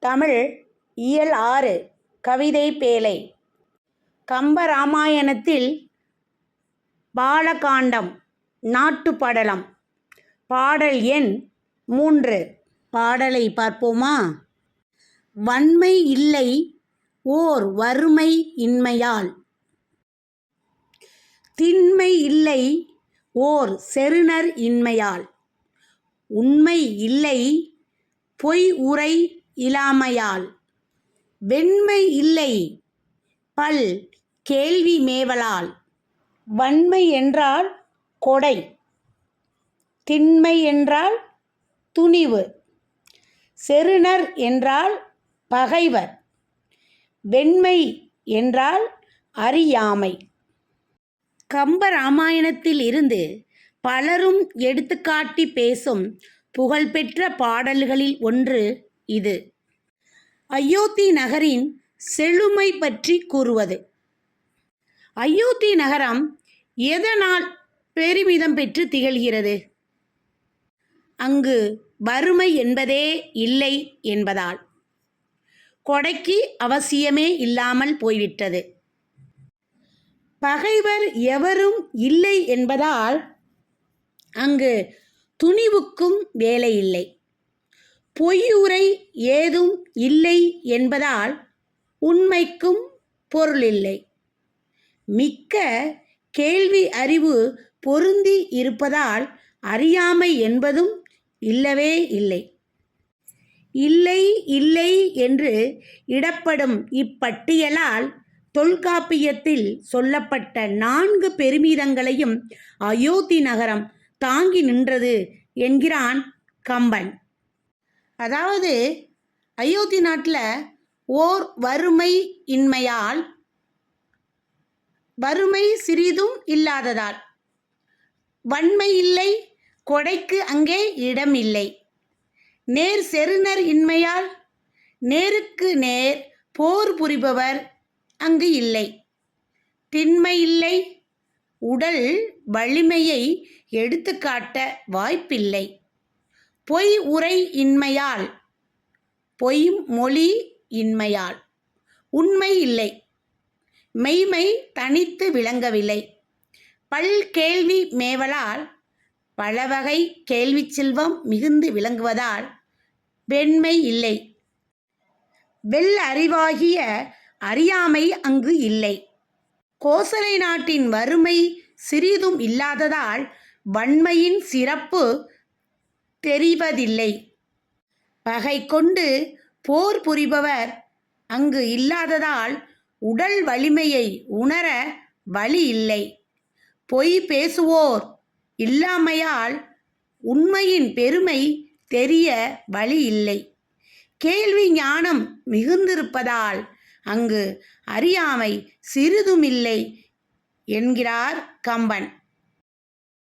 தமிழ் இயல் 6 கவிதை பேழை. கம்பராமாயணத்தில் பாலகாண்டம் நாட்டுப்படலம். பாடல் எண் 3. பாடலை பார்ப்போமா? வன்மை இல்லை ஓர் வறுமை இன்மையால், திண்மை இல்லை ஓர் செறுநர் இன்மையால், உண்மை இல்லை பொய் உரை இலாமையால், வெண்மை இல்லை பல் கேள்வி மேவலால். வன்மை என்றால் கொடை, திண்மை என்றால் துணிவு, செறுநர் என்றால் பகைவர், வெண்மை என்றால் அறியாமை. கம்பராமாயணத்தில் இருந்து பலரும் எடுத்துக்காட்டி பேசும் புகழ்பெற்ற பாடல்களில் ஒன்று இது. அயோத்தி நகரின் செழுமை பற்றி கூறுவது. அயோத்தி நகரம் எதனால் பெருமிதம் பெற்று திகழ்கிறது? அங்கு வறுமை என்பதே இல்லை என்பதால். கொடைக்கு அவசியமே இல்லாமல் போய்விட்டது. பகைவர் எவரும் இல்லை என்பதால் அங்கு துணிவுக்கும் வேலை இல்லை. பொய்யுரை ஏதும் இல்லை என்பதால் உண்மைக்கும் பொருள் இல்லை. மிக்க கேள்வி அறிவு பொருந்தி இருப்பதால் அறியாமை என்பதும் இல்லவே இல்லை. இல்லை இல்லை என்று இடப்படும் இப்பட்டியலால் தொல்காப்பியத்தில் சொல்லப்பட்ட 4 பெருமிதங்களையும் அயோத்தி நகரம் தாங்கி நின்றது என்கிறான் கம்பன். அதாவது அயோத்தி நாட்டில் ஓர் வறுமை இன்மையால், வறுமை சிறிதும் இல்லாததால், வன்மை இல்லை, கொடைக்கு அங்கே இடம் இல்லை, நேர் செறுநர் இன்மையால், நேருக்கு நேர் போர் புரிபவர் அங்கு இல்லை, திண்மை இல்லை, உடல் வலிமையை எடுத்துக்காட்ட வாய்ப்பில்லை, பொய் உரை இன்மையால், பொய் மொழி இன்மையால், உண்மை இல்லை, மெய்மை தனித்து விளங்கவில்லை, பல் கேள்வி மேவலால், பலவகை கேள்வி செல்வம் மிகுந்து விளங்குவதால் வெண்மை இல்லை, வெள்ளறிவாகிய அறியாமை அங்கு இல்லை, கோசலை நாட்டின் வறுமை சிறிதும் இல்லாததால் வன்மையின் சிறப்பு தெரிவதில்லை, பகை கொண்டு போர் புரிபவர் அங்கு இல்லாததால் உடல் வலிமையை உணர வழி இல்லை, பொய் பேசுவோர் இல்லாமையால் உண்மையின் பெருமை தெரிய வழி இல்லை, கேள்வி ஞானம் மிகுந்திருப்பதால் அங்கு அறியாமை சிறிதுமில்லை என்கிறார் கம்பன்.